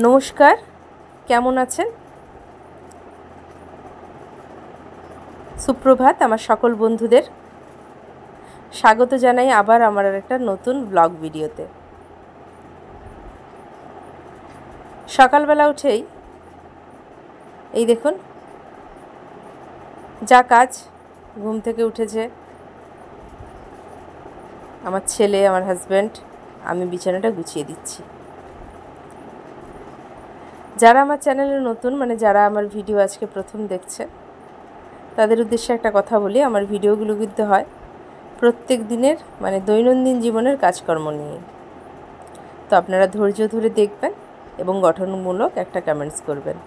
নমস্কার, কেমন আছেন? সুপ্রভাত আমার সকল বন্ধুদের। স্বাগত জানাই আবার আমার একটা নতুন ব্লগ ভিডিওতে। সকালবেলা উঠেই এই দেখুন যা কাজ, ঘুম থেকে উঠেছে আমার ছেলে, আমার হাজব্যান্ড, আমি বিছানাটা গুছিয়ে দিচ্ছি। যারা আমার চ্যানেলে নতুন, যারা আমার ভিডিও আজকে প্রথম দেখছে, তাদের উদ্দেশ্যে একটা কথা বলি। আমার ভিডিওগুলো কিন্তু হয় প্রত্যেক দিনের দৈনন্দিন জীবনের কাজকর্ম নিয়ে। তো আপনারা ধৈর্য ধরে দেখবেন এবং গঠনমূলক একটা কমেন্টস করবেন।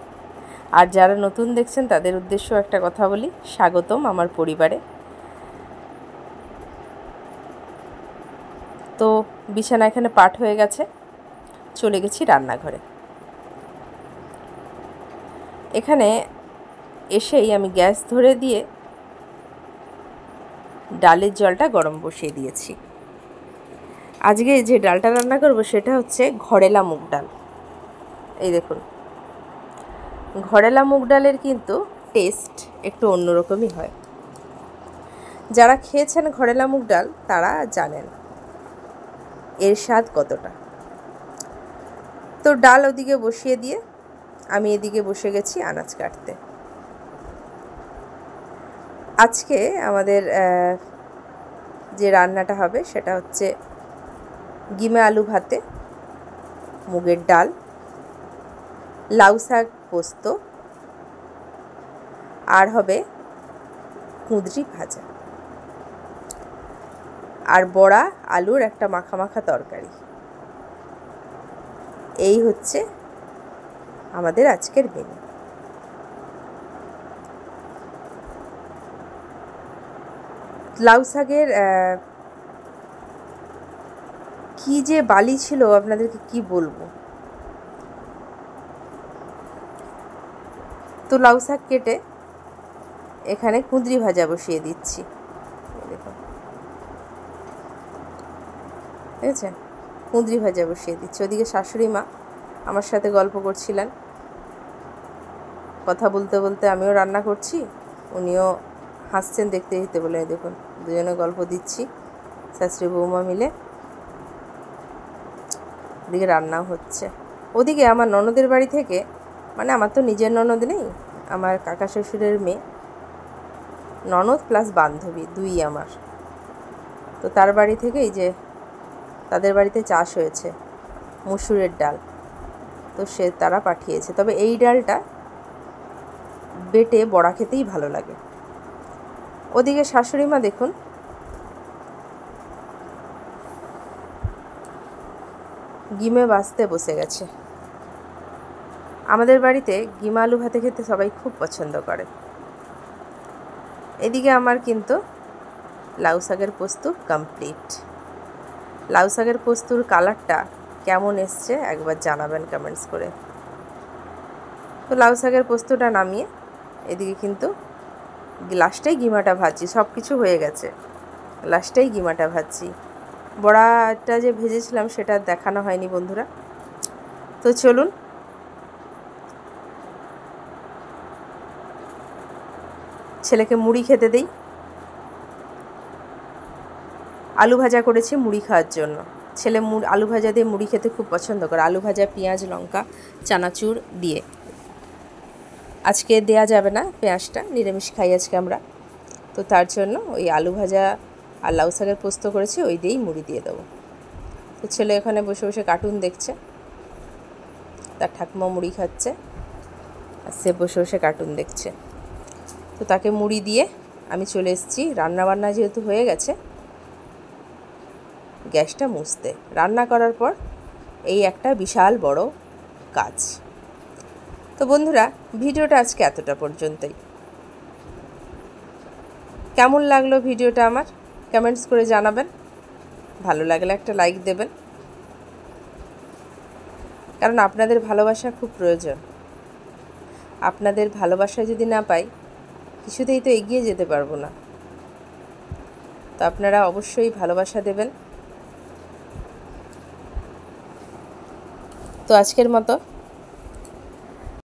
আর যারা নতুন দেখছেন তাদের উদ্দেশ্যেও একটা কথা বলি, স্বাগতম আমার পরিবারে। তো বিছানা এখানে পাট হয়ে গেছে, চলে গেছি রান্নাঘরে। এখানে এসেই আমি গ্যাস ধরে দিয়ে ডালের জলটা গরম বসিয়ে দিয়েছি। আজকে যে ডালটা রান্না করব সেটা হচ্ছে ঘরেলা মুগ ডাল। এই দেখুন, ঘরেলা মুগ ডালের কিন্তু টেস্ট একটু অন্যরকমই হয়। যারা খেয়েছেন ঘরেলা মুগ ডাল তারা জানেন এর স্বাদ কতটা। তো ডাল ওদিকে বসিয়ে দিয়ে আমি এদিকে বসে গেছি আনাজ কাটতে। আজকে আমাদের যে রান্নাটা হবে সেটা হচ্ছে গিমে আলু ভাতে, মুগের ডাল, লাউ শাক পোস্ত, আর হবে কুঁদরি ভাজা, আর বড়া আলুর একটা মাখা মাখা তরকারি। এই হচ্ছে আমাদের আজকের মেনু। লাউ শাকের কী যে বালি ছিল আপনাদেরকে কি বলবো। তো লাউ শাক কেটে এখানে কুঁদরি ভাজা বসিয়ে দিচ্ছি। দেখুন, দেখেছেন, কুঁদরি ভাজা বসিয়ে দিচ্ছি। ওদিকে শাশুড়ি মা আমার সাথে গল্প করছিলেন, কথা বলতে বলতে আমিও রান্না করছি, উনিও হাসছেন দেখতে দেখতে বলে। দেখুন, দুজনে গল্প দিচ্ছি শাশুড়ি বৌমা মিলে। ওদিকে রান্নাও হচ্ছে। ওদিকে আমার ননদের বাড়ি থেকে, আমার তো নিজের ননদ নেই, আমার কাকা শ্বশুরের মেয়ে, ননদ প্লাস বান্ধবী দুই আমার। তো তার বাড়ি থেকে এই যে তাদের বাড়িতে চাষ হয়েছে মুসুরের ডাল, তো তারা পাঠিয়েছে। তবে এই ডালটা বেটে বড়া খেতেই ভালো লাগে। ওদিকে শাশুড়ি মা দেখুন গিমে বাছতে বসে গেছে। আমাদের বাড়িতে গিমা আলু ভাতে খেতে সবাই খুব পছন্দ করে। এদিকে আমার কিন্তু লাউ শাকের পোস্ত কমপ্লিট। লাউ শাকের পোস্তুর কালারটা কেমন এসছে একবার জানাবেন কমেন্টস করে। তো লাউ শাকের পোস্তটা নামিয়ে এদিকে কিন্তু লাস্টেই গিমাটা ভাজছি। সব কিছু হয়ে গেছে, লাস্টেই গিমাটা ভাজছি। বড়াটা যে ভেজেছিলাম সেটা দেখানো হয়নি বন্ধুরা। তো চলুন ছেলেকে মুড়ি খেতে দেই। আলু ভাজা করেছি মুড়ি খাওয়ার জন্য। ছেলে আলু ভাজা দিয়ে মুড়ি খেতে খুব পছন্দ করে, আলু ভাজা পেঁয়াজ লঙ্কা চানাচুর দিয়ে। আজকে দেয়া যাবে না পেঁয়াজটা, নিরামিষ খাই আজকে আমরা। তো তার জন্য ওই আলু ভাজা আর লাউ শাকের পোস্ত করেছি, ওই দিয়েই মুড়ি দিয়ে দেবো। তো ছেলে এখানে বসে বসে কার্টুন দেখছে, তার ঠাকুমা মুড়ি খাচ্ছে আর সে বসে বসে কার্টুন দেখছে। তো তাকে মুড়ি দিয়ে আমি চলে এসেছি রান্নাবান্না যেহেতু হয়ে গেছে গ্যাসটা মুছতে। রান্না করার পর এই একটা বিশাল বড় কাজ। তো বন্ধুরা, ভিডিওটা আজকে এতটা পর্যন্তই। কেমন লাগলো ভিডিওটা আমার কমেন্টস করে জানাবেন। ভালো লাগলে একটা লাইক দেবেন, কারণ আপনাদের ভালোবাসা খুব প্রয়োজন। আপনাদের ভালোবাসা যদি না পাই কিছুতেই তো এগিয়ে যেতে পারবো না। তো আপনারা অবশ্যই ভালোবাসা দেবেন। তো আজকের মতো